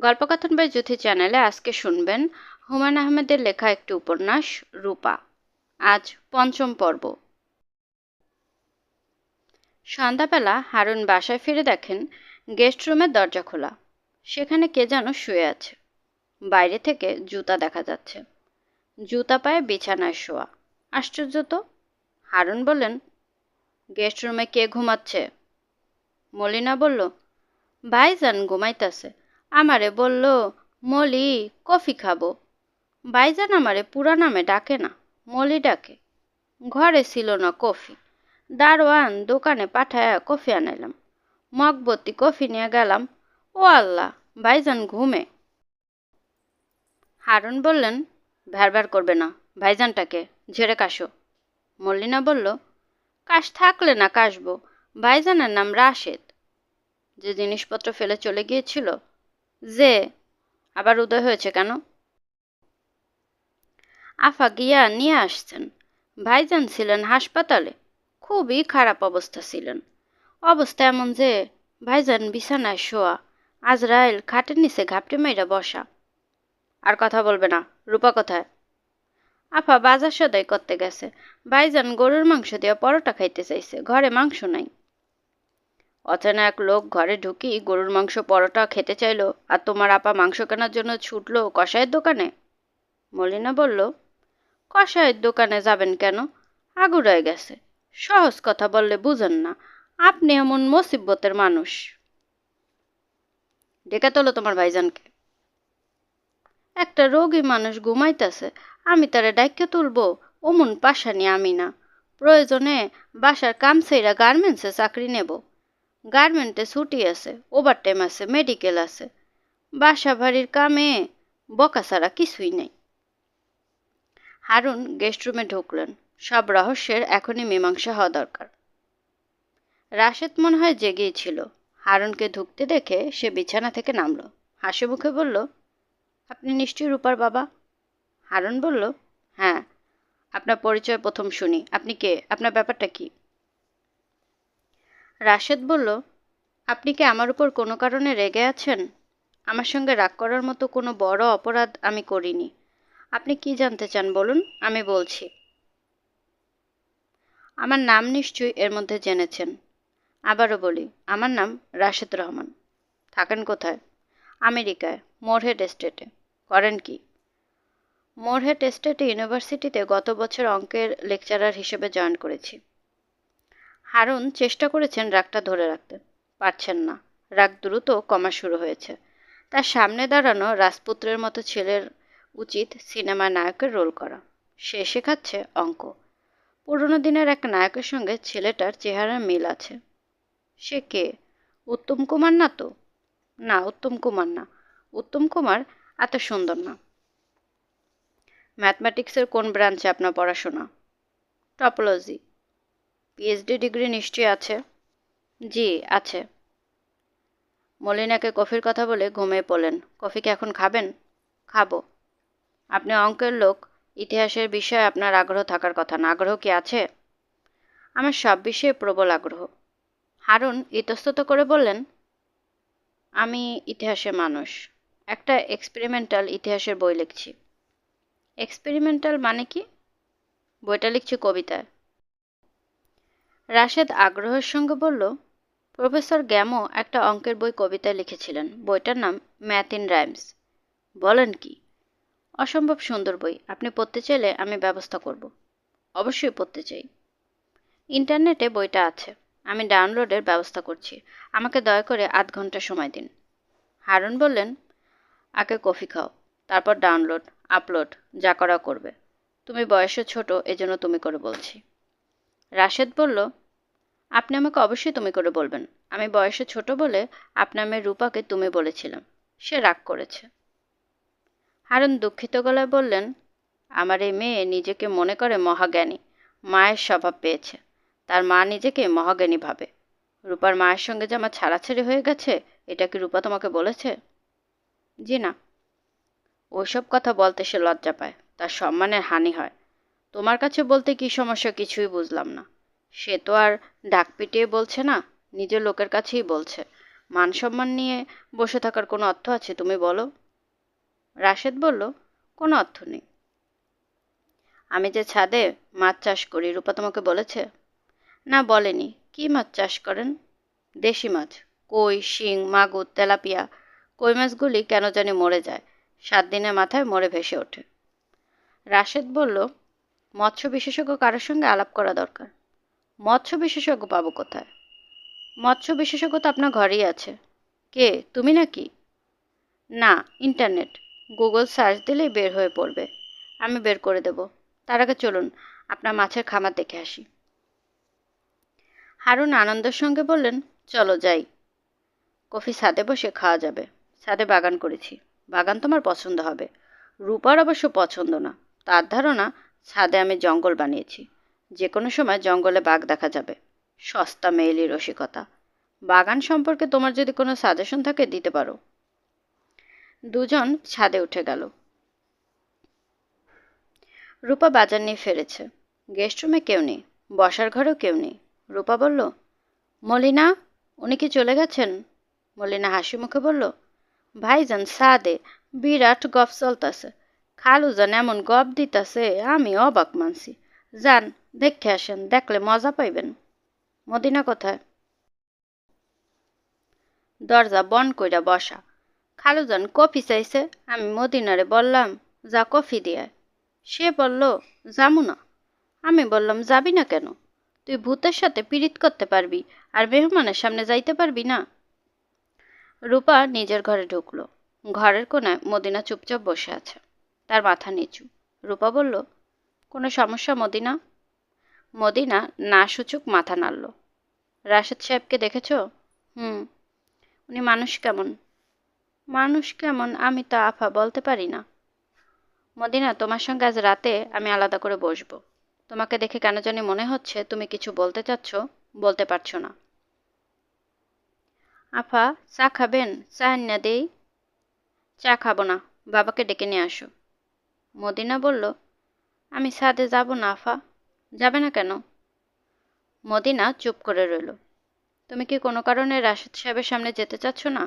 গল্পকথন by জ্যোতি চ্যানেলে আজকে শুনবেন হুমায়ূন আহমেদের লেখা একটি উপন্যাস রূপা। আজ পঞ্চম পর্ব। সন্ধ্যাবেলা হারুন বাসায় ফিরে দেখেন গেস্ট রুমের দরজা খোলা। সেখানে কে যেন শুয়ে আছে। বাইরে থেকে জুতা দেখা যাচ্ছে। জুতা পায়ে বিছানায় শোয়া। আশ্চর্য তো। হারুন বললেন, গেস্ট রুমে কে ঘুমাচ্ছে? মলিনা বলল, ভাইজান ঘুমাইতেছে। আমারে বলল, মলি কফি খাবো। ভাইজান আমারে পুরা নামে ডাকে না, মলি ডাকে। ঘরে ছিল না কফি। দারোয়ান দোকানে পাঠায়া কফি আনাইলাম। মগবতী কফি নিয়ে গেলাম। ও আল্লাহ, ভাইজান ঘুমে। হারুন বললেন, ভ্যারভ্যার করবে না, ভাইজানটাকে ঝেড়ে কাশো। মল্লিনা বলল, কাশ থাকলে না কাশবো। ভাইজানের নাম রাশেদ। যে জিনিসপত্র ফেলে চলে গিয়েছিল, যে আবার উদয় হয়েছে কেন? আফা গিয়া নিয়ে আসছেন। ভাইজান ছিলেন হাসপাতালে, খুবই খারাপ অবস্থা ছিলেন। অবস্থা এমন যে ভাইজান বিছানায় শোয়া, আজরাইল খাটের নিচে ঘাপটি মাইরা বসা। আর কথা বলবে না। রূপা কোথায়? আফা বাজার সদাই করতে গেছে। ভাইজান গরুর মাংস দিয়ে পরোটা খাইতে চাইছে, ঘরে মাংস নাই। অচেনা এক লোক ঘরে ঢুকি গরুর মাংস পরোটা খেতে চাইলো, আর তোমার আপা মাংস কেনার জন্য ছুটলো কসাইয়ের দোকানে। মলিনা বলল, কসাইয়ের দোকানে যাবেন কেন? আগুড়ায় গেছে। সহজ কথা বললে বুঝেন না। আপনি এমন মুসিবতের মানুষ। ডেকে তোলো তোমার ভাইজানকে। একটা রোগী মানুষ ঘুমাইতেছে, আমি তারে ডাইক্যা তুলবো? অমন পাশানি আমি না। প্রয়োজনে বাসার কাম সেইরা গার্মেন্টসে চাকরি নেব। গার্মেন্টে ছুটি আছে, ওভারটাইম আছে, মেডিকেল আছে। বাসা বাড়ির কামে বকা ছাড়া কিছুই নেই। হারুন গেস্ট রুমে ঢুকলেন। সব রহস্যের এখনই মীমাংসা হওয়া দরকার। রাশেদ মনে হয় জেগেই ছিল। হারুনকে ঢুকতে দেখে সে বিছানা থেকে নামল। হাসি মুখে বলল, আপনি নিশ্চয়ই রূপার বাবা? হারুন বলল, হ্যাঁ। আপনার পরিচয় প্রথম শুনি। আপনি কে? আপনার ব্যাপারটা কি? রাশেদ বলল, আপনি কি আমার উপর কোনো কারণে রেগে আছেন? আমার সঙ্গে রাগ করার মতো কোনো বড় অপরাধ আমি করিনি। আপনি কি জানতে চান বলুন, আমি বলছি। আমার নাম নিশ্চয়ই এর মধ্যে জেনেছেন। আবারও বলি, আমার নাম রাশেদ রহমান। থাকেন কোথায়? আমেরিকায়, মোরহেড এস্টেটে। করেন কি? মোরহেড এস্টেটে ইউনিভার্সিটিতে গত বছর অঙ্কের লেকচারার হিসেবে জয়েন করেছি। হারুন চেষ্টা করেছেন রাগটা ধরে রাখতে, পারছেন না। রাগ দ্রুত কমা শুরু হয়েছে। তার সামনে দাঁড়ানো রাজপুত্রের মতো ছেলের উচিত সিনেমায় নায়কের রোল করা। সে শেখাচ্ছে অঙ্ক। পুরনো দিনের এক নায়কের সঙ্গে ছেলেটার চেহারার মিল আছে। সে কে? উত্তম কুমার না তো? না, উত্তম কুমার না। উত্তম কুমার এত সুন্দর না। ম্যাথমেটিক্সের কোন ব্রাঞ্চে আপনার পড়াশোনা? টপোলজি। পিএইচডি ডিগ্রি নিশ্চয়ই আছে? জি, আছে। মলিনাকে কফির কথা বলে ঘুমিয়ে পড়লেন। কফি কি এখন খাবেন? খাবো। আপনি অঙ্কের লোক, ইতিহাসের বিষয়ে আপনার আগ্রহ থাকার কথা না। আগ্রহ কি আছে? আমার সব বিষয়ে প্রবল আগ্রহ। হারুন ইতস্তত করে বললেন, আমি ইতিহাসের মানুষ। একটা এক্সপেরিমেন্টাল ইতিহাসের বই লিখছি। এক্সপেরিমেন্টাল মানে কি? বইটা লিখছি কবিতায়। রাশেদ আগ্রহের সঙ্গে বলল, প্রফেসর গ্যামো একটা অঙ্কের বই কবিতায় লিখেছিলেন। বইটার নাম ম্যাথ ইন রাইমস। বলেন কি? অসম্ভব সুন্দর বই। আপনি পড়তে চাইলে আমি ব্যবস্থা করব। অবশ্যই পড়তে চাই। ইন্টারনেটে বইটা আছে। আমি ডাউনলোডের ব্যবস্থা করছি। আমাকে দয়া করে আধ ঘন্টা সময় দিন। হারুন বললেন, আগে কফি খাও, তারপর ডাউনলোড, আপলোড যা করা করবে। তুমি বয়সে ছোট, এজন্য তুমি করে বলছি। রাশেদ বলল, আপনি আমাকে অবশ্যই তুমি করে বলবেন। আমি বয়সে ছোট বলে আপনার মেয়ে রূপাকে তুমি বলেছিলাম। সে রাগ করেছে। হারুন দুঃখিত গলায় বললেন, আমার এই মেয়ে নিজেকে মনে করে মহাজ্ঞানী। মায়ের স্বভাব পেয়েছে। তার মা নিজেকে মহাজ্ঞানী ভাবে। রূপার মায়ের সঙ্গে যে আমার ছাড়াছাড়ি হয়ে গেছে, এটা কি রূপা তোমাকে বলেছে? জি না। ওইসব কথা বলতে সে লজ্জা পায়, তার সম্মানের হানি হয়। তোমার কাছে বলতে কি সমস্যা কিছুই বুঝলাম না। সে তো আর ডাক পিটিয়ে বলছে না, নিজের লোকের কাছেই বলছে। মান সম্মান নিয়ে বসে থাকার কোনো অর্থ আছে তুমি বলো? রাশেদ বলল, কোনো অর্থ নেই। আমি যে ছাদে মাছ চাষ করি, রূপা তোমাকে বলেছে? না, বলেনি। কি মাছ চাষ করেন? দেশি মাছ, কই, শিং, মাগুর, তেলাপিয়া। কই মাছগুলি কেন জানি মরে যায়, 7 দিনের মাথায় মরে ভেসে ওঠে। রাশেদ বলল, মৎস্য বিশেষজ্ঞ কারোর সঙ্গে আলাপ করা দরকার। মৎস্য বিশেষজ্ঞ পাবো কোথায়? মৎস্য বিশেষজ্ঞ তো আপনার ঘরেই আছে। কে, তুমি নাকি? না, ইন্টারনেট। গুগল সার্চ দিলেই বের হয়ে পড়বে। আমি বের করে দেব। তার আগে চলুন আপনার মাছের খামার দেখে আসি। হারুন আনন্দের সঙ্গে বললেন, চলো যাই। কফি ছাদে বসে খাওয়া যাবে। ছাদে বাগান করেছি, বাগান তোমার পছন্দ হবে। রূপার অবশ্য পছন্দ না। তার ধারণা ছাদে আমি জঙ্গল বানিয়েছি, যে কোনো সময় জঙ্গলে বাঘ দেখা যাবে। সস্তা মেয়েলি রসিকতা। বাগান সম্পর্কে তোমার যদি কোনো সাজেশন থাকে দিতে পারো। দুজন ছাদে উঠে গেল। রূপা বাজার নিয়ে ফিরেছে। গেস্ট রুমে কেউ নেই, বসার ঘরেও কেউ নেই। রূপা বলল, মলিনা, উনি কি চলে গেছেন? মলিনা হাসি মুখে বলল, ভাইজান সাদে বিরাট গপ চলতাছে। খালুজান এমন গপ দিতাছে আমি অবাক মানছি। যান, দেখে আসেন, দেখলে মজা পাইবেন। মদিনা কোথায়? দরজা বন্ধ কইরা বসা। খালুজান কফি চাইছে, আমি মদিনারে বললাম যা কফি দিয়ে। সে বলল যামু না। আমি বললাম যাবি না কেন? তুই ভূতের সাথে পীড়িত করতে পারবি আর মেহমানের সামনে যাইতে পারবি না? রূপা নিজের ঘরে ঢুকলো। ঘরের কোনায় মদিনা চুপচাপ বসে আছে, তার মাথা নিচু। রূপা বলল, কোনো সমস্যা মদিনা? মদিনা না সূচক মাথা নাড়ল। রাশেদ সাহেবকে দেখেছ? হুম। উনি মানুষ কেমন? মানুষ কেমন আমি তা আফা বলতে পারি না। মদিনা, তোমার সঙ্গে আজ রাতে আমি আলাদা করে বসবো। তোমাকে দেখে কেন জানি মনে হচ্ছে তুমি কিছু বলতে চাচ্ছ, বলতে পারছো না। আফা, চা খাবেন? চা না দেই? চা খাবো না, বাবাকে ডেকে নিয়ে আসো। মদিনা বলল, আমি ছাদে যাব না আফা। যাবে না কেন? মদিনা চুপ করে রইল। তুমি কি কোনো কারণে রাশেদ সাহেবের সামনে যেতে চাচ্ছ না?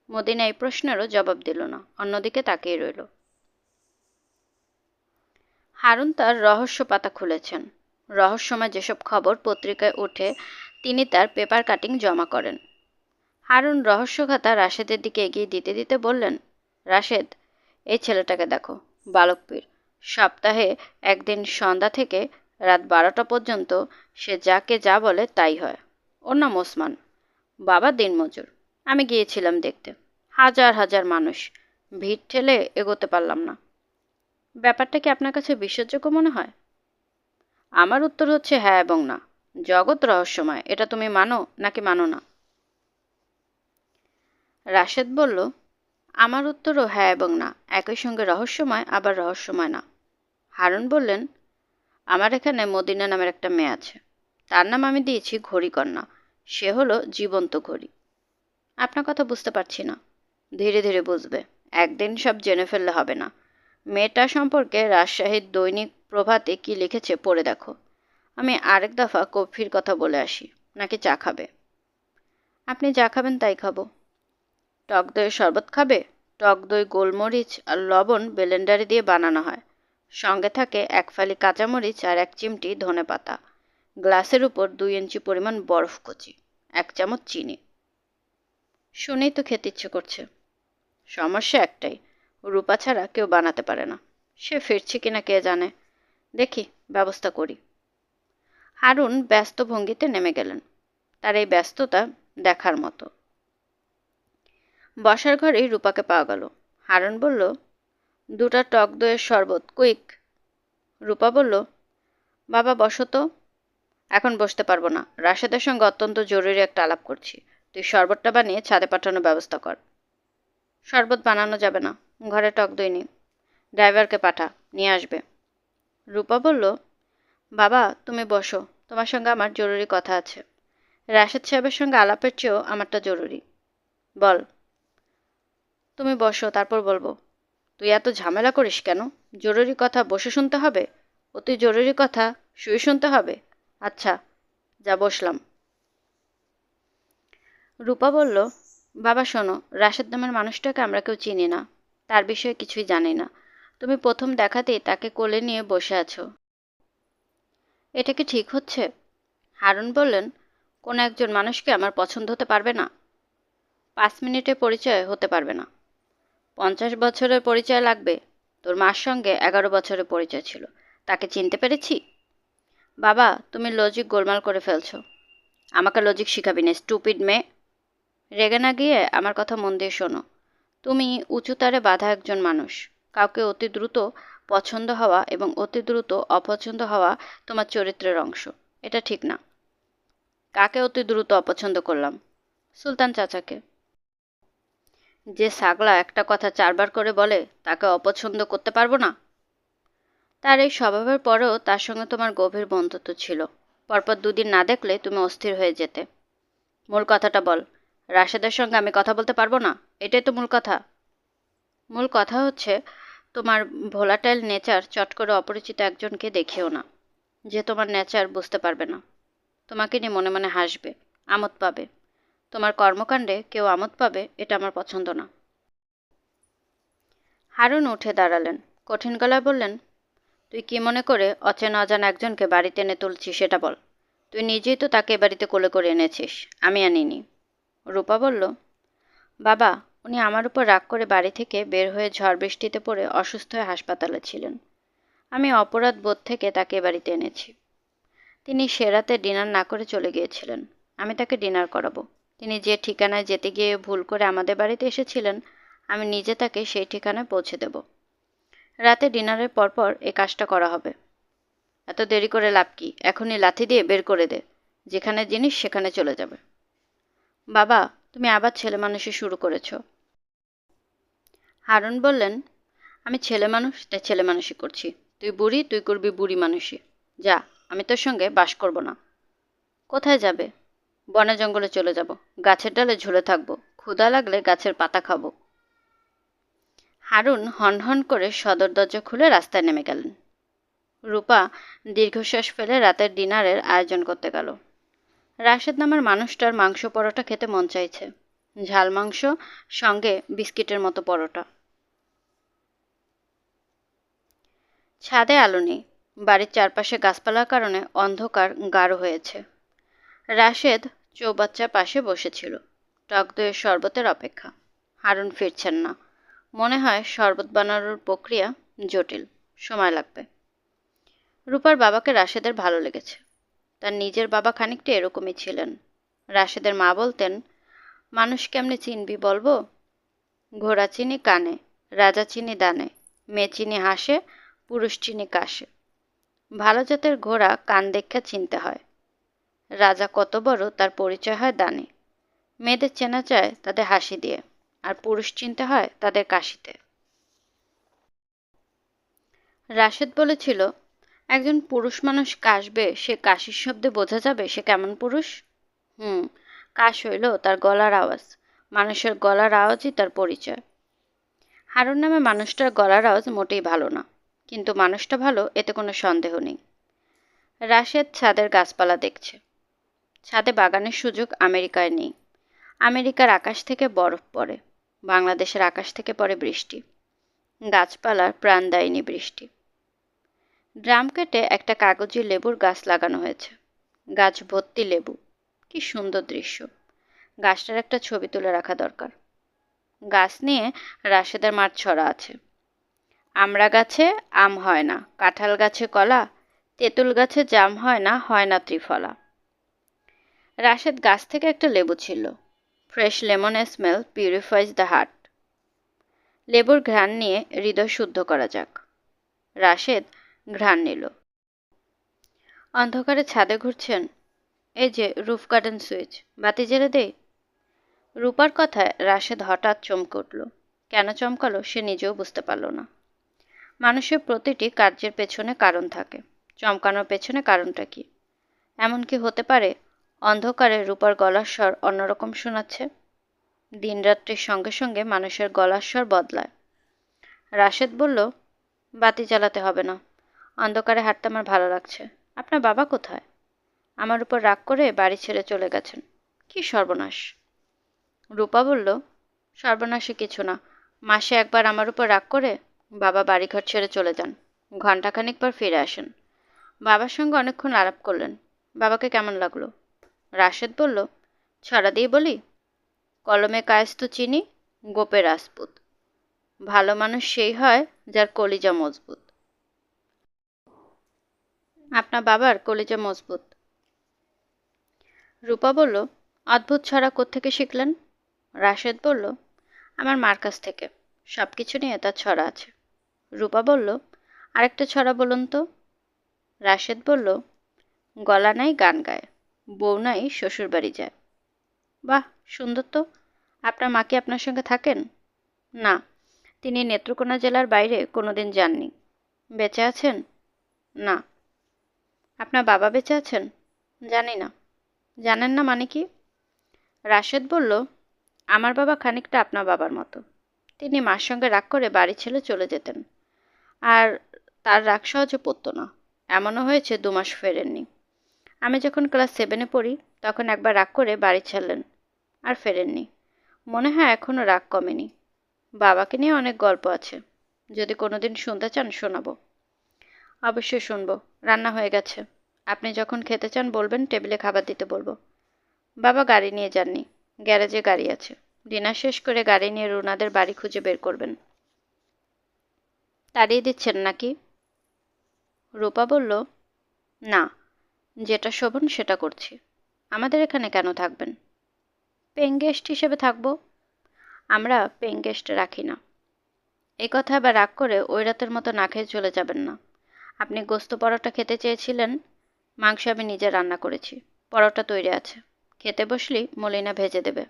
মদিনা এই প্রশ্নেরও জবাব দিল না, অন্যদিকে তাকিয়ে রইল। হারুন তার রহস্য পাতা খুলেছেন। রহস্যময় যেসব খবর পত্রিকায় ওঠে তিনি তার পেপার কাটিং জমা করেন। হারুন রহস্যখাতা রাশেদের দিকে এগিয়ে দিতে দিতে বললেন, রাশেদ, এই ছেলেটাকে দেখো, বালকপীর। সপ্তাহে একদিন সন্ধ্যা থেকে রাত 12টা পর্যন্ত সে যাকে যা বলে তাই হয়। ওর নাম ওসমান, বাবা দিনমজুর। আমি গিয়েছিলাম দেখতে। হাজার হাজার মানুষ, ভিড় ঠেলে এগোতে পারলাম না। ব্যাপারটা কি আপনার কাছে বিশ্বাসযোগ্য মনে হয়? আমার উত্তর হচ্ছে হ্যাঁ এবং না। জগৎ রহস্যময়, এটা তুমি মানো নাকি মানো না? রাশেদ বলল, আমার উত্তরও হ্যাঁ এবং না, একই সঙ্গে রহস্যময় আবার রহস্যময় না। হারুন বললেন, আমার এখানে মদিনা নামের একটা মেয়ে আছে। তার নাম আমি দিয়েছি ঘড়িকন্যা। সে হলো জীবন্ত ঘড়ি। আপনার কথা বুঝতে পারছি না। ধীরে ধীরে বুঝবে, একদিন সব জেনে ফেললে হবে না। মেয়েটা সম্পর্কে রাজশাহীর দৈনিক প্রভাতে কি লিখেছে পড়ে দেখো। আমি আরেক দফা কফির কথা বলে আসি, নাকি চা খাবে? আপনি যা খাবেন তাই খাবো। টক দইয়ের শরবত খাবে? টক দই গোলমরিচ আর লবণ ব্লেন্ডারে দিয়ে বানানো হয়। সঙ্গে থাকে 1 ফালি কাঁচামরিচ আর 1 চিমটি ধনেপাতা। গ্লাসের উপর 2 ইঞ্চি পরিমাণ বরফ কুচি, 1 চামচ চিনি। শুনেই তো খেতে ইচ্ছে করছে। সমস্যা একটাই, রূপা ছাড়া কেউ বানাতে পারে না। সে ফিরছে কিনা কে জানে। দেখি, ব্যবস্থা করি। হারুন ব্যস্ত ভঙ্গিতে নেমে গেলেন। তার এই ব্যস্ততা দেখার মতো। বসার ঘরেই রূপাকে পাওয়া গেল। হারুন বলল, 2টা টক দইয়ের শরবত, কুইক। রূপা বলল, বাবা বসো তো। এখন বসতে পারবো না, রাশেদের সঙ্গে অত্যন্ত জরুরি একটা আলাপ করছি। তুই শরবতটা বানিয়ে ছাদে পাঠানোর ব্যবস্থা কর। শরবত বানানো যাবে না, ঘরে টক দই নেই। ড্রাইভারকে পাঠা, নিয়ে আসবে। রূপা বলল, বাবা তুমি বসো, তোমার সঙ্গে আমার জরুরি কথা আছে। রাশেদ সাহেবের সঙ্গে আলাপের চেয়েও আমারটা জরুরি। বল। তুমি বসো, তারপর বলবো। তুই এত ঝামেলা করিস কেন? জরুরি কথা বসে শুনতে হবে? অতি জরুরি কথা শুয়ে শুনতে হবে? আচ্ছা, যা বসলাম। রূপা বলল, বাবা শোনো, রাশেদ নামের মানুষটাকে আমরা কেউ চিনি না, তার বিষয়ে কিছুই জানি না। তুমি প্রথম দেখাতেই তাকে কোলে নিয়ে বসে আছো, এটা কি ঠিক হচ্ছে? হারুন বললেন, কোনো একজন মানুষকে আমার পছন্দ হতে পারবে না? 5 মিনিটের পরিচয় হতে পারবে না, 50 বছরের পরিচয় লাগবে। তোর মার সঙ্গে 11 বছরের পরিচয় ছিল, তাকে চিনতে পেরেছি? বাবা, তুমি লজিক গোলমাল করে ফেলছো। আমাকে লজিক শিখাবি না, স্টুপিড মেয়ে। রেগে না গিয়ে আমার কথা মন দিয়ে শোনো। তুমি উঁচুতারে বাঁধা একজন মানুষ। কাউকে অতি দ্রুত পছন্দ হওয়া এবং অতি দ্রুত অপছন্দ হওয়া তোমার চরিত্রের অংশ। এটা ঠিক না। কাকে অতি দ্রুত অপছন্দ করলাম? সুলতান চাচাকে। যে ছাগলা একটা কথা 4বার করে বলে, তাকে অপছন্দ করতে পারবো না? তার এই স্বভাবের পরেও তার সঙ্গে তোমার গভীর বন্ধুত্ব ছিল। পরপর 2 দিন না দেখলে তুমি অস্থির হয়ে যেতে। মূল কথাটা বল। রাশেদের সঙ্গে আমি কথা বলতে পারবো না, এটাই তো মূল কথা। মূল কথা হচ্ছে, তোমার ভোলাটাইল নেচার চট করে অপরিচিত একজনকে দেখিও না, যে তোমার নেচার বুঝতে পারবে না, তোমাকে নিয়ে মনে মনে হাসবে, আমোদ পাবে। তোমার কর্মকাণ্ডে কেউ আমোদ পাবে, এটা আমার পছন্দ না। হারুন উঠে দাঁড়ালেন, কঠিন গলায় বললেন, তুই কি মনে করে অচেনা অজানা একজনকে বাড়িতে এনে তুলছিস সেটা বল। তুই নিজেই তো তাকে এ বাড়িতে কোলে করে এনেছিস, আমি আনিনি। রূপা বলল, বাবা, উনি আমার উপর রাগ করে বাড়ি থেকে বের হয়ে ঝড় বৃষ্টিতে পড়ে অসুস্থ হয়ে হাসপাতালে ছিলেন। আমি অপরাধ বোধ থেকে তাকে এ বাড়িতে এনেছি। তিনি সে রাতে ডিনার না করে চলে গিয়েছিলেন। আমি তাকে ডিনার করাবো। তিনি যে ঠিকানায় যেতে গিয়ে ভুল করে আমাদের বাড়িতে এসেছিলেন, আমি নিজে তাকে সেই ঠিকানায় পৌঁছে দেব। রাতে ডিনারের পরপর এই কাজটা করা হবে। এত দেরি করে লাভ কি? এখনই লাথি দিয়ে বের করে দে। যেখানে জিনিস সেখানে চলে যাবে। বাবা, তুমি আবার ছেলে মানুষই শুরু করেছ। হারুন বললেন, আমি ছেলে মানুষ তাই ছেলে মানুষই করছি। তুই বুড়ি, তুই করবি বুড়ি মানুষই। যা, আমি তোর সঙ্গে বাস করব না। কোথায় যাবে? বনে জঙ্গলে চলে যাব, গাছের ডালে ঝুলে থাকবো, ক্ষুধা লাগলে গাছের পাতা খাবো। হারুন হনহন করে সদর দরজা খুলে রাস্তায় নেমে গেলেন। রূপা দীর্ঘশ্বাস ফেলে রাতের ডিনারের আয়োজন করতে গেল। রাশেদ নামের মানুষটার মাংস পরোটা খেতে মন চাইছে। ঝাল মাংস, সঙ্গে বিস্কিটের মতো পরোটা। ছাদে আলো নেই। বাড়ির চারপাশে গাছপালার কারণে অন্ধকার গাঢ় হয়েছে। রাশেদ চৌবাচ্চার পাশে বসেছিল, টক দইয়ের শরবতের অপেক্ষা। হারুন ফিরছেন না। মনে হয় শরবত বানানোর প্রক্রিয়া জটিল, সময় লাগবে। রূপার বাবাকে রাশেদের ভালো লেগেছে। তার নিজের বাবা খানিকটা এরকমই ছিলেন। রাশেদের মা বলতেন, মানুষ কেমনে চিনবি বলবো? ঘোড়া চিনি কানে, রাজা চিনি দানে, মেয়ে চিনি হাসে, পুরুষ চিনি কাশে। ভালো জাতের ঘোড়া কান দেখা চিনতে হয়। রাজা কত বড় তার পরিচয় হয় দানে। মেয়েদের চেনা যায় তাদের হাসি দিয়ে, আর পুরুষ চিনতে হয় তাদের কাশিতে। রাশেদ বলেছিল, একজন পুরুষ মানুষ কাশবে, সে কাশির শব্দে বোঝা যাবে সে কেমন পুরুষ। কাশ হইল তার গলার আওয়াজ। মানুষের গলার আওয়াজই তার পরিচয়। হারুন নামে মানুষটার গলার আওয়াজ মোটেই ভালো না, কিন্তু মানুষটা ভালো, এতে কোনো সন্দেহ নেই। রাশেদ ছাদের গাছপালা দেখছে। ছাদে বাগানের সুযোগ আমেরিকায় নেই। আমেরিকার আকাশ থেকে বরফ পড়ে, বাংলাদেশের আকাশ থেকে পড়ে বৃষ্টি। গাছপালার প্রাণদায়িনী বৃষ্টি। ড্রাম কেটে একটা কাগজি লেবুর গাছ লাগানো হয়েছে। গাছ ভর্তি লেবু। কি সুন্দর দৃশ্য! গাছটার একটা ছবি তুলে রাখা দরকার। গাছ নিয়ে রাশেদের মাঠ ছড়া আছে। আমড়া গাছে আম হয় না, কাঁঠাল গাছে কলা, তেঁতুল গাছে জাম হয় না, হয় না ত্রিফলা। রাশেদ গাছ থেকে একটা লেবু ছিল। Fresh lemon smell পিউরিফাইজ the heart. লেবুর ঘ্রাণ নিয়ে হৃদয় শুদ্ধ করা যাক। রাশেদ ঘ্রাণ নিল। অন্ধকারে ছাদে ঘুরছেন? এই যে রুফ গার্ডেন সুইচ, বাতি জ্বেলে দে। রূপার কথায় রাশেদ হঠাৎ চমকে উঠল। কেন চমকালো সে নিজেও বুঝতে পারল না। মানুষের প্রতিটি কার্যের পেছনে কারণ থাকে। চমকানোর পেছনে কারণটা কি? এমন কি হতে পারে অন্ধকারে রূপার গলার স্বর অন্যরকম শোনাচ্ছে? দিনরাত্রির সঙ্গে সঙ্গে মানুষের গলার স্বর বদলায়। রাশেদ বলল, বাতি জ্বালাতে হবে না, অন্ধকারে হাঁটতে আমার ভালো লাগছে। আপনার বাবা কোথায়? আমার উপর রাগ করে বাড়ি ছেড়ে চলে গেছেন। কি সর্বনাশ! রূপা বলল, সর্বনাশে কিছু না। মাসে একবার আমার উপর রাগ করে বাবা বাড়িঘর ছেড়ে চলে যান। ঘণ্টাখানিক পর ফিরে আসেন। বাবার সঙ্গে অনেকক্ষণ আলাপ করলেন। বাবাকে কেমন লাগলো? রাশেদ বলল, ছড়া দিয়ে বলি, কলমে কায়েস্ত চিনি, গোপে রাজপুত। ভালো মানুষ সেই হয় যার কলিজা মজবুত। আপনার বাবার কলিজা মজবুত। রূপা বলল, অদ্ভুত ছড়া কোত্থেকে শিখলেন? রাশেদ বলল, আমার মার কাছ থেকে। সব কিছু নিয়ে তার ছড়া আছে। রূপা বলল, আরেকটা ছড়া বলুন তো। রাশেদ বলল, গলা নাই গান গায়, বউ নাই শ্বশুর বাড়ি যায়। বাহ, সুন্দর তো। আপনার মা কি আপনার সঙ্গে থাকেন? না, তিনি নেত্রকোনা জেলার বাইরে কোনোদিন যাননি। বেঁচে আছেন? না। আপনার বাবা বেঁচে আছেন? জানি না। জানেন না মানে কি? রাশেদ বলল, আমার বাবা খানিকটা আপনার বাবার মতো। তিনি মার সঙ্গে রাগ করে বাড়ি ছেড়ে চলে যেতেন, আর তার রাগ সহজে পড়ত না। এমনও হয়েছে 2 মাস ফেরেননি। আমি যখন ক্লাস 7-এ পড়ি তখন একবার রাগ করে বাড়ি ছাড়লেন, আর ফেরেননি। মনে হয় এখনও রাগ কমেনি। বাবাকে নিয়ে অনেক গল্প আছে, যদি কোনোদিন শুনতে চান শোনাবো। অবশ্যই শুনবো। রান্না হয়ে গেছে। আপনি যখন খেতে চান বলবেন, টেবিলে খাবার দিতে বলবো। বাবা গাড়ি নিয়ে যাননি, গ্যারেজে গাড়ি আছে। ডিনার শেষ করে গাড়ি নিয়ে রুনাদের বাড়ি খুঁজে বের করবেন। তাড়িয়ে দিচ্ছেন নাকি? রূপা বলল, না, যেটা শোভন সেটা করছি। আমাদের এখানে কেন থাকবেন? পেইং গেস্ট হিসেবে থাকবো। আমরা পেইং গেস্ট রাখি না। এই কথা আবার রাগ করে ওই রাতের মতো না খেয়ে চলে যাবেন না। আপনি গোস্ত পরোটা খেতে চেয়েছিলেন, মাংস আমি নিজে রান্না করেছি। পরোটা তৈরি আছে, খেতে বসলেই মলিনা ভেজে দেবে।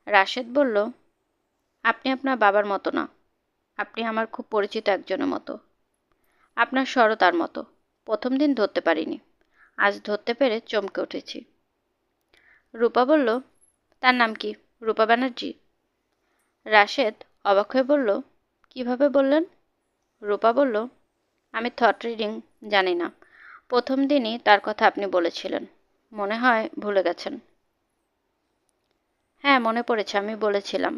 রাশেদ বলল, আপনি আপনার বাবার মতো না। আপনি আমার খুব পরিচিত একজনের মতো। আপনার স্বরও তার মতো। প্রথম দিন ধরতে পারিনি, আজ ধরতে পেরে চমকে উঠেছি। রূপা বলল, তার নাম কি? রূপা ব্যানার্জি? রাশেদ অবাক হয়ে বলল, কিভাবে বললেন? রূপা বলল, আমি থট রিডিং জানি না। প্রথম দিনই তার কথা আপনি বলেছিলেন। মনে হয় ভুলে গেছেন। হ্যাঁ, মনে পড়েছে, আমি বলেছিলাম।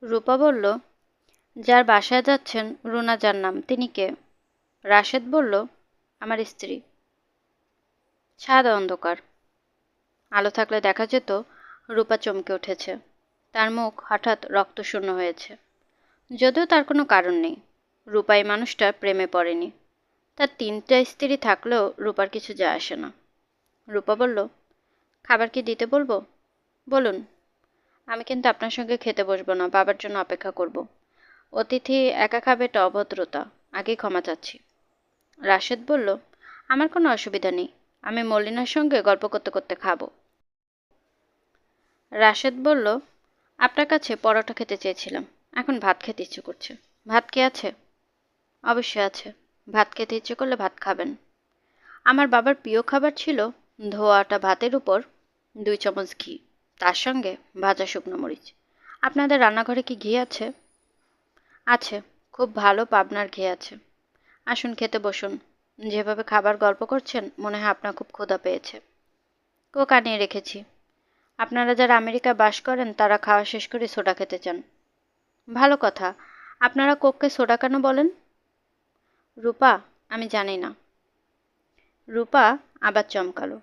রূপা বলল, যার বাসায় যাচ্ছেন রুনা যার নাম, তিনি কে? রাশেদ বলল, আমার স্ত্রী। ছাদ অন্ধকার। আলো থাকলে দেখা যেত রূপা চমকে উঠেছে। তার মুখ হঠাৎ রক্তশূন্য হয়েছে। যদিও তার কোনো কারণ নেই। রূপা এই মানুষটার প্রেমে পড়েনি। তার 3টা স্ত্রী থাকলেও রূপার কিছু যায় আসে না। রূপা বলল, খাবার কি দিতে বলবো? বলুন। আমি কিন্তু আপনার সঙ্গে খেতে বসবো না, বাবার জন্য অপেক্ষা করব। অতিথি একা খাবে, এটা অভদ্রতা। আগেই ক্ষমা চাচ্ছি। রাশেদ বলল, আমার কোনো অসুবিধা নেই। আমি মলিনার সঙ্গে গল্প করতে করতে খাবো। রাশেদ বলল, আপনার কাছে পরোটা খেতে চেয়েছিলাম, এখন ভাত খেতে ইচ্ছে করছে। ভাত কি আছে? অবশ্যই আছে। ভাত খেতে ইচ্ছে করলে ভাত খাবেন। আমার বাবার প্রিয় খাবার ছিল ধোয়া আটা ভাতের উপর 2 চামচ ঘি, তার সঙ্গে ভাজা শুকনো মরিচ। আপনাদের রান্নাঘরে কি ঘি আছে? আছে, খুব ভালো পাবনার ঘি আছে। আসুন খেতে বসুন। যেভাবে খাবার গল্প করছেন মনে হয় আপনার খুব ক্ষুধা পেয়েছে। কোক আনিয়ে রেখেছি। আপনারা যারা আমেরিকায় বাস করেন তারা খাওয়া শেষ করে সোডা খেতে চান। ভালো কথা। আপনারা কোককে সোডা কেন বলেন? রূপা, আমি জানি না। রূপা আবার চমকালো।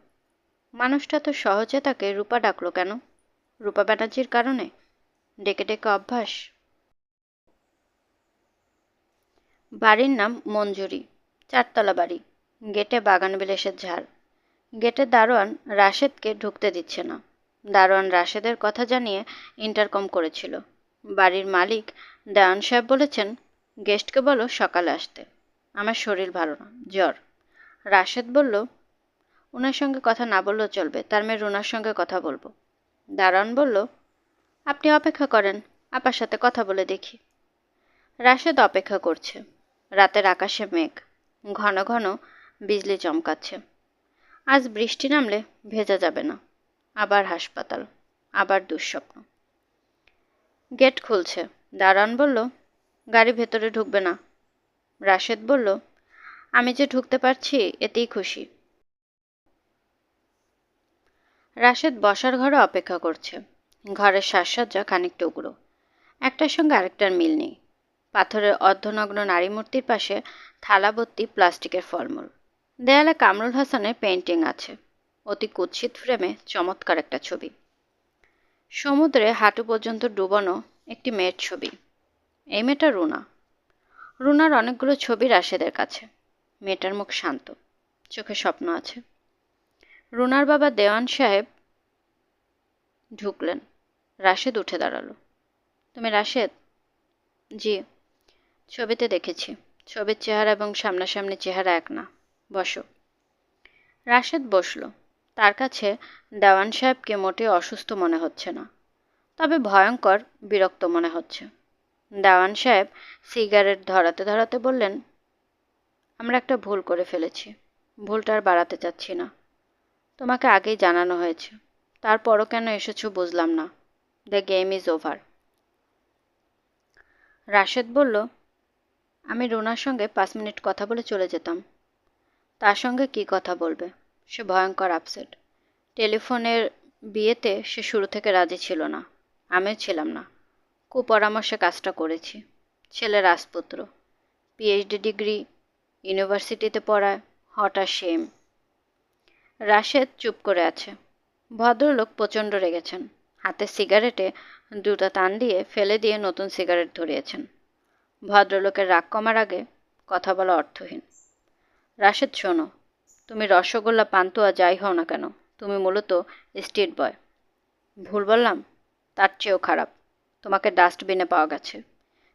মানুষটা তো সহজে তাকে রূপা ডাকলো কেন? রূপা ব্যানার্জির কারণে? ডেকে ডেকে অভ্যাস। বাড়ির নাম মঞ্জুরি। 4তলা বাড়ি। গেটে বাগানবিলাসের ঝাড়। গেটের দারোয়ান রাশেদকে ঢুকতে দিচ্ছে না। দারোয়ান রাশেদের কথা জানিয়ে ইন্টারকম করেছিল। বাড়ির মালিক দেওয়ান সাহেব বলেছেন, গেস্টকে বলো সকালে আসতে। আমার শরীর ভালো না, জ্বর। রাশেদ বলল, ওনার সঙ্গে কথা না বললেও চলবে, তার মেয়ে রুনার সঙ্গে কথা বলবো। দারোয়ান বলল, আপনি অপেক্ষা করেন, আপার সাথে কথা বলে দেখি। রাশেদ অপেক্ষা করছে। রাতের আকাশে মেঘ, ঘন ঘন বিজলি চমকাচ্ছে। আজ বৃষ্টি নামলে ভেজা যাবে না। আবার হাসপাতাল, আবার দুঃস্বপ্ন। গেট খুলছে। দারোয়ান বলল, গাড়ি ভেতরে ঢুকবে না। রাশেদ বলল, আমি যে ঢুকতে পারছি এতেই খুশি। রাশেদ বসার ঘরে অপেক্ষা করছে। ঘরের সাজসজ্জা খানিকটা উগ্র, একটার সঙ্গে আরেকটার মিল নেই। পাথরের অর্ধনগ্ন নারী মূর্তির পাশে থালাভর্তি প্লাস্টিকের ফলমূল। দেয়ালে কামরুল হাসানের পেইন্টিং আছে, অতি কুৎসিত ফ্রেমে চমৎকার একটা ছবি। সমুদ্রে হাঁটু পর্যন্ত ডুবানো একটি মেয়ের ছবি। এই মেয়েটা রুনা। রুনার অনেকগুলো ছবি রাশেদের কাছে। মেয়েটার মুখ শান্ত, চোখে স্বপ্ন আছে। রুনার বাবা দেওয়ান সাহেব ঢুকলেন। রাশেদ উঠে দাঁড়ালো। তুমি রাশেদ? জি। ছবিতে দেখেছি। ছবির চেহারা এবং সামনাসামনি চেহারা এক না। বসো। রাশেদ বসল। তার কাছে দেওয়ান সাহেবকে মোটেও অসুস্থ মনে হচ্ছে না, তবে ভয়ঙ্কর বিরক্ত মনে হচ্ছে। দেওয়ান সাহেব সিগারেট ধরাতে ধরাতে বললেন, আমরা একটা ভুল করে ফেলেছি। ভুলটা আর বাড়াতে চাচ্ছি না। তোমাকে আগেই জানানো হয়েছে, তারপরও কেন এসেছো বুঝলাম না। The game is over. Rashed বলল, আমি রুনার সঙ্গে 5 মিনিট কথা বলে চলে যেতাম। তার সঙ্গে কি কথা বলবে? সে ভয়ঙ্কর আপসেট। টেলিফোনের বিয়েতে সে শুরু থেকে রাজি ছিল না, আমিও ছিলাম না। কুপরামর্শে কাজটা করেছি। ছেলে রাজপুত্র, পিএইচডি ডিগ্রি, ইউনিভার্সিটিতে পড়ায়, হট আর শেম। রাশেদ চুপ করে আছে। ভদ্রলোক প্রচণ্ড রেগেছেন। হাতের সিগারেটে 2টা টান দিয়ে ফেলে দিয়ে নতুন সিগারেট ধরিয়েছেন। ভদ্রলোকের রাগ কমার আগে কথা বলা অর্থহীন। রাশেদ শোনো, তুমি রসগোল্লা পান্তুয়া যাই হও না কেন, তুমি মূলত স্ট্রিট বয়। ভুল বললাম? তার চেয়েও খারাপ। তোমাকে ডাস্টবিনে পাওয়া গেছে।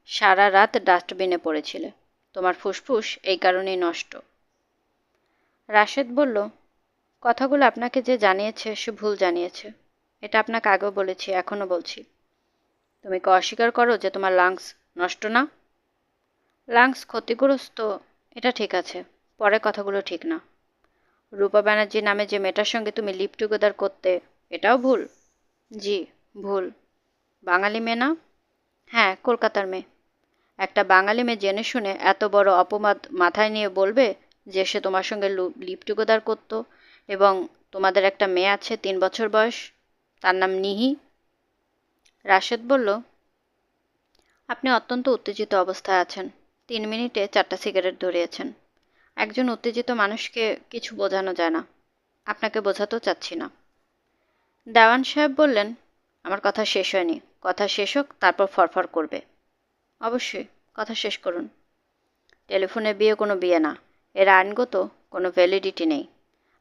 সারা রাত ডাস্টবিনে পড়েছিলে। তোমার ফুসফুস এই কারণেই নষ্ট। রাশেদ বলল, কথাগুলো আপনাকে যে জানিয়েছে সে ভুল জানিয়েছে। এটা আপনাকে আগেও বলেছি, এখনও বলছি। তুমি কি অস্বীকার করো যে তোমার লাংস নষ্ট না? লাংস ক্ষতিগ্রস্ত, এটা ঠিক আছে। পরের কথাগুলো ঠিক না। রূপা ব্যানার্জি নামে যে মেয়েটার সঙ্গে তুমি লিভ টুগেদার করতে, এটাও ভুল? জি, ভুল। বাঙালি মেয়ে না? হ্যাঁ, কলকাতার মেয়ে। একটা বাঙালি মেয়ে জেনে শুনে এত বড় অপবাদ মাথায় নিয়ে বলবে যে সে তোমার সঙ্গে লিভ টুগেদার করত, এবং তোমাদের একটা মেয়ে আছে 3 বছর বয়স, তার নাম নিহি। রাশেদ বলল, আপনি অত্যন্ত উত্তেজিত অবস্থায় আছেন। 3 মিনিটে 4টা সিগারেট ধরিয়েছেন। একজন উত্তেজিত মানুষকে কিছু বোঝানো যায় না। আপনাকে বোঝাতেও চাচ্ছি না। দেওয়ান সাহেব বললেন, আমার কথা শেষ হয়নি। কথা শেষ হোক, তারপর ফরফর করবে। অবশ্যই, কথা শেষ করুন। টেলিফোনে বিয়ে কোনো বিয়ে না। এর আইনগত কোনো ভ্যালিডিটি নেই।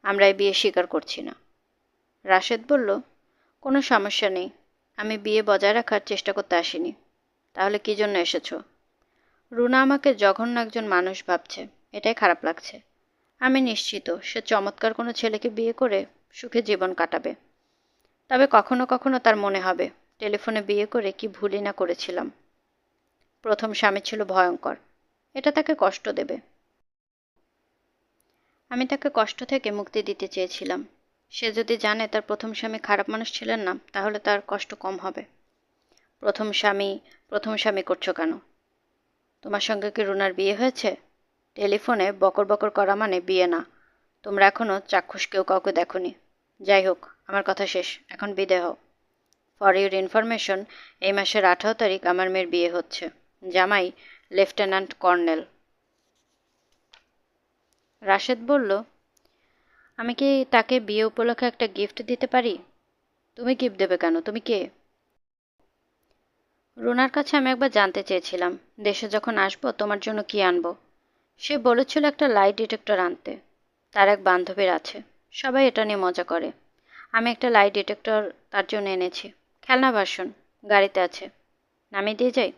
আমরা এই বিয়ে স্বীকার করছি না। রাশেদ বলল, কোনো সমস্যা নেই। আমি বিয়ে বজায় রাখার চেষ্টা করতে আসিনি। তাহলে কী জন্য এসেছো? রুনা আমাকে জঘন্য একজন মানুষ ভাবছে, এটাই খারাপ লাগছে। আমি নিশ্চিত সে চমৎকার কোনো ছেলেকে বিয়ে করে সুখে জীবন কাটাবে। তবে কখনো কখনো তার মনে হবে, টেলিফোনে বিয়ে করে কি ভুলই না করেছিলাম। প্রথম স্বামী ছিল ভয়ঙ্কর। এটা তাকে কষ্ট দেবে। আমি তাকে কষ্ট থেকে মুক্তি দিতে চেয়েছিলাম। সে যদি জানে তার প্রথম স্বামী খারাপ মানুষ ছিলেন না, তাহলে তার কষ্ট কম হবে। প্রথম স্বামী প্রথম স্বামী করছো কেন? তোমার সঙ্গে কি রুনার বিয়ে হয়েছে? টেলিফোনে বকর বকর করা মানে বিয়ে না। তোমরা এখনও চাক্ষুষ কেউ কাউকে দেখোনি। যাই হোক, আমার কথা শেষ, এখন বিদায় হও। ফর ইউর ইনফরমেশন, এই মাসের 18 তারিখ আমার মেয়ের বিয়ে হচ্ছে। জামাই লেফটেন্যান্ট কর্নেল। রাশেদ বলল, আমি কি তাকে বিয়ে উপলক্ষে একটা গিফট দিতে পারি? তুমি গিফট দেবে কেন? তুমি কে? রুনার কাছে আমি একবার জানতে চেয়েছিলাম, দেশে যখন আসবো তোমার জন্য কি আনবো। সে বলেছিল একটা লাই ডিটেক্টর আনতে। তার এক বান্ধবীর আছে, সবাই এটা নিয়ে মজা করে। আমি একটা লাই ডিটেক্টর তার জন্য এনেছি। খেলনা ভার্সন, গাড়িতে আছে। নামিয়ে দিয়ে যাই?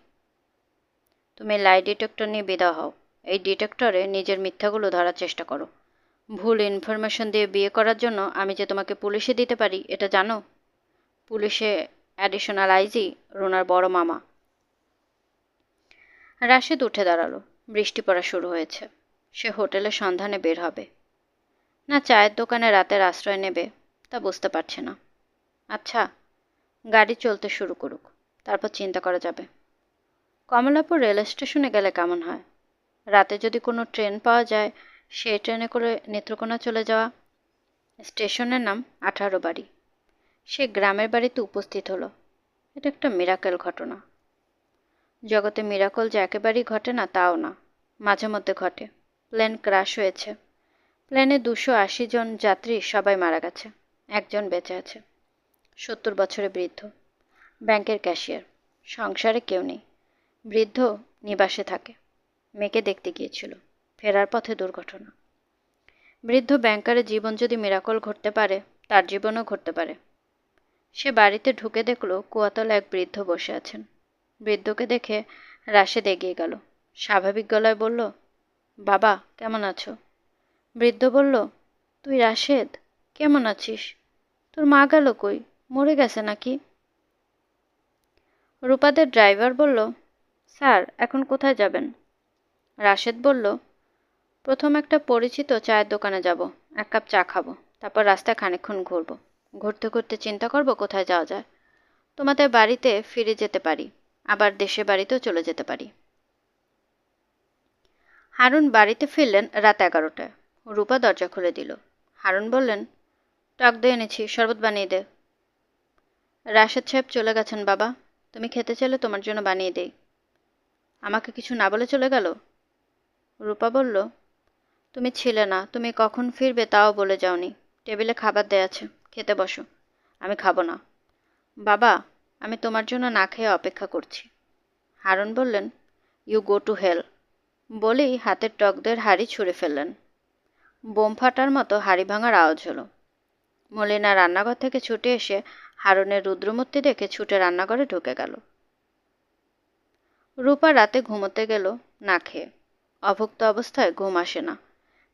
তুমি লাই ডিটেক্টর নিয়ে বিদা হও। এই ডিটেক্টরে নিজের মিথ্যাগুলো ধরার চেষ্টা করো। ভুল ইনফরমেশন দিয়ে বিয়ে করার জন্য আমি যে তোমাকে পুলিশে দিতে পারি, এটা জানো? পুলিশে অ্যাডিশনাল আইজি রুনার বড় মামা। রাশেদ উঠে দাঁড়ালো। বৃষ্টি পড়া শুরু হয়েছে। সে হোটেলের সন্ধানে বের হবে, না চায়ের দোকানে রাতের আশ্রয় নেবে, তা বুঝতে পারছে না। আচ্ছা, গাড়ি চলতে শুরু করুক, তারপর চিন্তা করা যাবে। কমলাপুর রেল স্টেশনে গেলে কেমন হয়? রাতে যদি কোনো ট্রেন পাওয়া যায়, সেই ট্রেনে করে নেত্রকোনা চলে যাওয়া। স্টেশনের নাম 18 বাড়ি। সে গ্রামের বাড়িতে উপস্থিত হলো। এটা একটা মিরাকেল ঘটনা। জগতে মিরাকল যে একেবারেই ঘটে না তাও না, মাঝে মধ্যে ঘটে। প্লেন ক্র্যাশ হয়েছে, প্লেনে 280 জন যাত্রী সবাই মারা গেছে, একজন বেঁচে আছে। 70 বছরের বৃদ্ধ, ব্যাংকের ক্যাশিয়ার, সংসারে কেউ নেই। বৃদ্ধ নিবাসে থাকে, মেয়েকে দেখতে গিয়েছিল, ফেরার পথে দুর্ঘটনা। বৃদ্ধ ব্যাংকারের জীবন যদি মিরাকল ঘটতে পারে, তার জীবনও ঘটতে পারে। সে বাড়িতে ঢুকে দেখল কুয়াতলা এক বৃদ্ধ বসে আছেন। বৃদ্ধকে দেখে রাশেদ এগিয়ে গেল, স্বাভাবিক গলায় বলল, বাবা কেমন আছো? বৃদ্ধ বলল, তুই রাশেদ, কেমন আছিস? তোর মা গেল কই? মরে গেছে নাকি? রূপাদের ড্রাইভার বলল, স্যার এখন কোথায় যাবেন? রাশেদ বলল, প্রথম একটা পরিচিত চায়ের দোকানে যাব, এক কাপ চা খাবো, তারপর রাস্তায় খানিকক্ষণ ঘুরবো। ঘুরতে ঘুরতে চিন্তা করব কোথায় যাওয়া যায়। তোমাদের বাড়িতে ফিরে যেতে পারি, আবার দেশের বাড়িতেও চলে যেতে পারি। হারুন বাড়িতে ফিরলেন রাত 11টায়। রূপা দরজা খুলে দিল। হারুন বললেন, টক দই এনেছি, শরবত বানিয়ে দে। রাশেদ সাহেব চলে গেছেন বাবা, তুমি খেতে চাইলে তোমার জন্য বানিয়ে দেই। আমাকে কিছু না বলে চলে গেল? রূপা বলল, তুমি ছিলে না, তুমি কখন ফিরবে তাও বলে যাওনি। টেবিলে খাবার দেয়া আছে, খেতে বসো। আমি খাবো না। বাবা, আমি তোমার জন্য না খেয়ে অপেক্ষা করছি। হারুন বললেন, ইউ গো টু হেল। বলেই হাতের টক দইয়ের হাঁড়ি ছুঁড়ে ফেললেন। বোম ফাটার মতো হাঁড়ি ভাঙার আওয়াজ হলো। মলিনা রান্নাঘর থেকে ছুটে এসে হারুনের রুদ্রমূর্তি দেখে ছুটে রান্নাঘরে ঢুকে গেল। রূপা রাতে ঘুমোতে গেল না খেয়ে। অভুক্ত অবস্থায় ঘুম আসে না।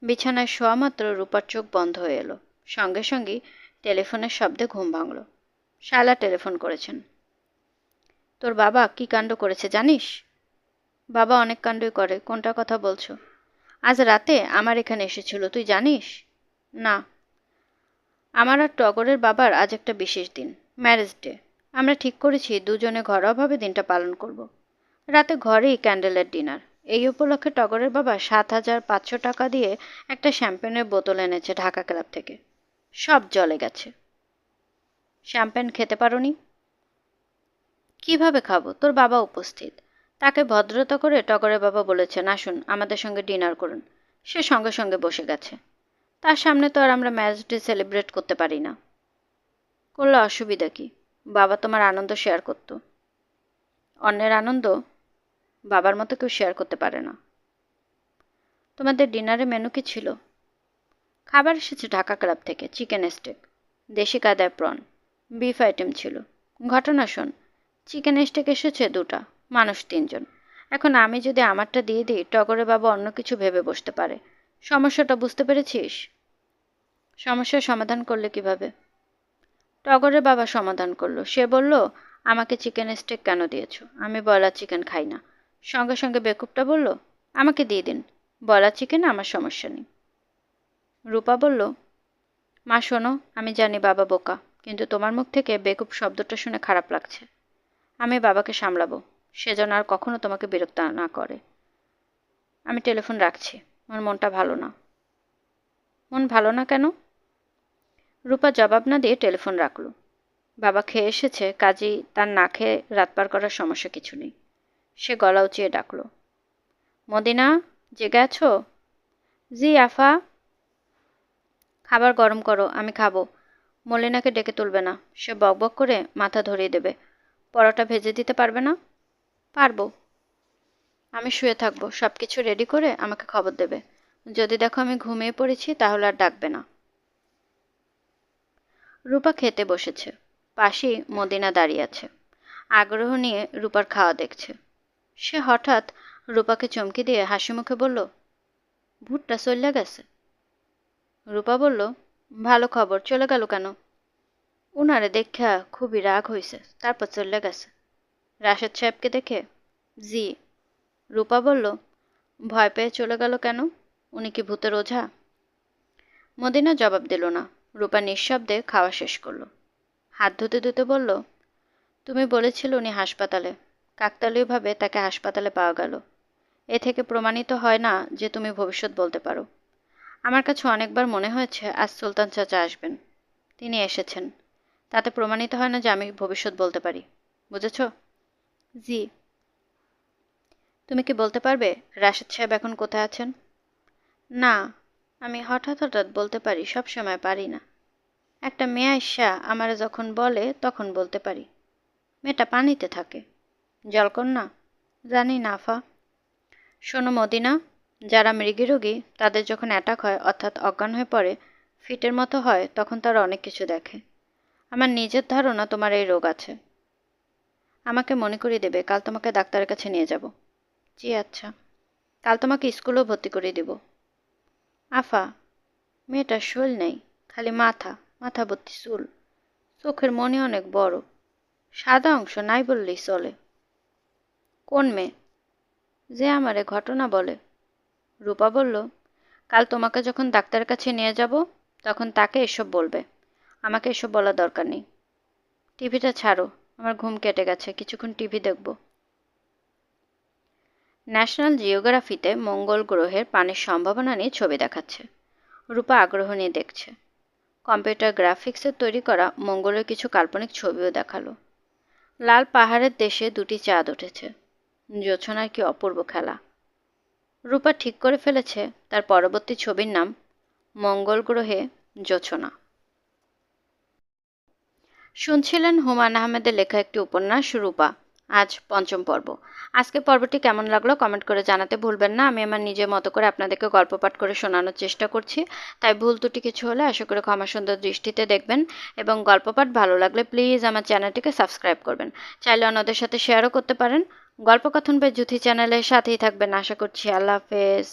বিছানায় শোয়া মাত্র রূপার চোখ বন্ধ হয়ে এলো। সঙ্গে সঙ্গেই টেলিফোনের শব্দে ঘুম ভাঙল। শায়লা টেলিফোন করেছেন। তোর বাবা কি কাণ্ড করেছে জানিস? বাবা অনেক কাণ্ডই করে, কোনটার কথা বলছো? আজ রাতে আমার এখানে এসেছিল, তুই জানিস? না। আমার আর টগরের বাবার আজ একটা বিশেষ দিন, ম্যারেজ ডে। আমরা ঠিক করেছি দুজনে ঘরোয়াভাবে দিনটা পালন করব। রাতে ঘরেই ক্যান্ডেলের ডিনার। এই উপলক্ষে টগরের বাবা 7,500 টাকা দিয়ে একটা শ্যাম্পেনের বোতল এনেছে ঢাকা ক্লাব থেকে। সব জলে গেছে। শ্যাম্পেন খেতে পারোনি? কিভাবে খাবো? তোর বাবা উপস্থিত। তাকে ভদ্রতা করে টগরের বাবা বলেছেন, আসুন আমাদের সঙ্গে ডিনার করুন। সে সঙ্গে সঙ্গে বসে গেছে। তার সামনে তো আর আমরা ম্যারেজ ডে সেলিব্রেট করতে পারি না। করলে অসুবিধা কি? বাবা তোমার আনন্দ শেয়ার করত। অন্যের আনন্দ বাবার মতো কেউ শেয়ার করতে পারে না। তোমাদের ডিনারে মেনু কি ছিল? খাবার এসেছে ঢাকা ক্লাব থেকে, চিকেন স্টেক, দেশি কাদায় প্রন, বিফ আইটেম ছিল। ঘটনা শোন, চিকেন স্টেক এসেছে 2টা, মানুষ 3জন। এখন আমি যদি আমারটা দিয়ে দিই, টগরের বাবা অন্য কিছু ভেবে বসতে পারে। সমস্যাটা বুঝতে পেরেছিস? সমস্যার সমাধান করলে কিভাবে? টগরের বাবা সমাধান করলো। সে বলল, আমাকে চিকেন স্টেক কেন দিয়েছ? আমি ব্রয়লার চিকেন খাই না। সঙ্গে সঙ্গে বেকুবটা বলল, আমাকে দিয়ে দিন, ব্রয়লার চিকেন আমার সমস্যা নেই। রূপা বলল, মা শোনো, আমি জানি বাবা বোকা, কিন্তু তোমার মুখ থেকে বেকুব শব্দটা শুনে খারাপ লাগছে। আমি বাবাকে সামলাবো, সে যেন আর কখনো তোমাকে বিরক্ত না করে। আমি টেলিফোন রাখছি, আমার মনটা ভালো না। মন ভালো না কেন? রূপা জবাব না দিয়ে টেলিফোন রাখল। বাবা খেয়ে এসেছে, কাজেই তার না খেয়ে রাত পার করার সমস্যা কিছু নেই। সে গলা উঁচিয়ে ডাকল, মদিনা, জেগে আছো? জি আফা। খাবার গরম করো, আমি খাবো। মলিনাকে ডেকে তুলবে না, সে বকবক করে মাথা ধরিয়ে দেবে। পরোটা ভেজে দিতে পারবে না? পারবো। আমি শুয়ে থাকবো, সব কিছু রেডি করে আমাকে খবর দেবে। যদি দেখো আমি ঘুমিয়ে পড়েছি তাহলে আর ডাকবে না। রূপা খেতে বসেছে। পাশেই মদিনা দাঁড়িয়ে আছে, আগ্রহ নিয়ে রূপার খাওয়া দেখছে। সে হঠাৎ রূপাকে চমকে দিয়ে হাসি মুখে বলল, ভূতটা চলে গেছে। রূপা বলল, ভালো খবর, চলে গেল কেন? উনারে দেখা খুবই রাগ হয়েছে, তারপর চলে গেছে। রাশেদ সাহেবকে দেখে? জি। রূপা বলল, ভয় পেয়ে চলে গেল কেন? উনি কি ভূতের ওঝা? মদিনা জবাব দিল না। রূপা নিঃশব্দে খাওয়া শেষ করলো। হাত ধুতে ধুতে বলল, তুমি বলেছিলে উনি হাসপাতালে। কাকতালীয়ভাবে তাকে হাসপাতালে পাওয়া গেল। এ থেকে প্রমাণিত হয় না যে তুমি ভবিষ্যৎ বলতে পারো। আমার কাছে অনেকবার মনে হয়েছে আজ সুলতান চাচা আসবেন। তিনি এসেছেন। তাতে প্রমাণিত হয় না যে আমি ভবিষ্যৎ বলতে পারি। বুঝেছ? জি। তুমি কি বলতে পারবে রাশেদ সাহেব এখন কোথায় আছেন? না, আমি হঠাৎ হঠাৎ বলতে পারি, সব সময় পারি না। একটা মেয়ে আইসা আমারে যখন বলে তখন বলতে পারি। মেয়েটা পানিতে থাকে। জলকন্যা? জানি না আফা। শোনো মদিনা, যারা মৃগীরোগী তাদের যখন অ্যাটাক হয় অর্থাৎ অজ্ঞান হয়ে পড়ে, ফিটের মতো হয়, তখন তারা অনেক কিছু দেখে। আমার নিজের ধারণা তোমার এই রোগ আছে। আমাকে মনে করিয়ে দেবে, কাল তোমাকে ডাক্তারের কাছে নিয়ে যাব। জি আচ্ছা। কাল তোমাকে স্কুলেও ভর্তি করিয়ে দেব। আফা, মেয়েটার শরীর নেই, খালি মাথা, মাথা ভর্তি চুল, চোখের মনি অনেক বড়, সাদা অংশ নাই বললেই চলে। কোন মেয়ে? যে আমারে ঘটনা বলে। রূপা বলল, কাল তোমাকে যখন ডাক্তারের কাছে নিয়ে যাব তখন তাকে এসব বলবে, আমাকে এসব বলার দরকার নেই। টিভিটা ছাড়ো, আমার ঘুম কেটে গেছে, কিছুক্ষণ টিভি দেখব। ন্যাশনাল জিওগ্রাফিতে মঙ্গল গ্রহের পানির সম্ভাবনা নিয়ে ছবি দেখাচ্ছে। রূপা আগ্রহ নিয়ে দেখছে। কম্পিউটার গ্রাফিক্সের তৈরি করা মঙ্গলের কিছু কাল্পনিক ছবিও দেখালো। লাল পাহাড়ের দেশে দুটি চাঁদ উঠেছে। জোছনার কি অপূর্ব খেলা। রূপা ঠিক করে ফেলেছে তার পরবর্তী ছবির নাম মঙ্গল গ্রহে জোছনা। শুনছিলেন হুমায়ূন আহমেদের লেখা একটি উপন্যাস রূপা, আজ পঞ্চম পর্ব। আজকের পর্বটি কেমন লাগলো কমেন্ট করে জানাতে ভুলবেন না। আমি আমার নিজের মতো করে আপনাদেরকে গল্প পাঠ করে শোনানোর চেষ্টা করছি, তাই ভুল ত্রুটি কিছু হলে আশা করি ক্ষমা সুন্দর দৃষ্টিতে দেখবেন, এবং গল্প পাঠ ভালো লাগলে প্লিজ আমার চ্যানেলটিকে সাবস্ক্রাইব করবেন। চাইলে অন্যদের সাথে শেয়ারও করতে পারেন। গল্পকথন বাই জুথি চ্যানেলের সাথেই থাকবেন আশা করছি। আল্লাহ হাফেজ।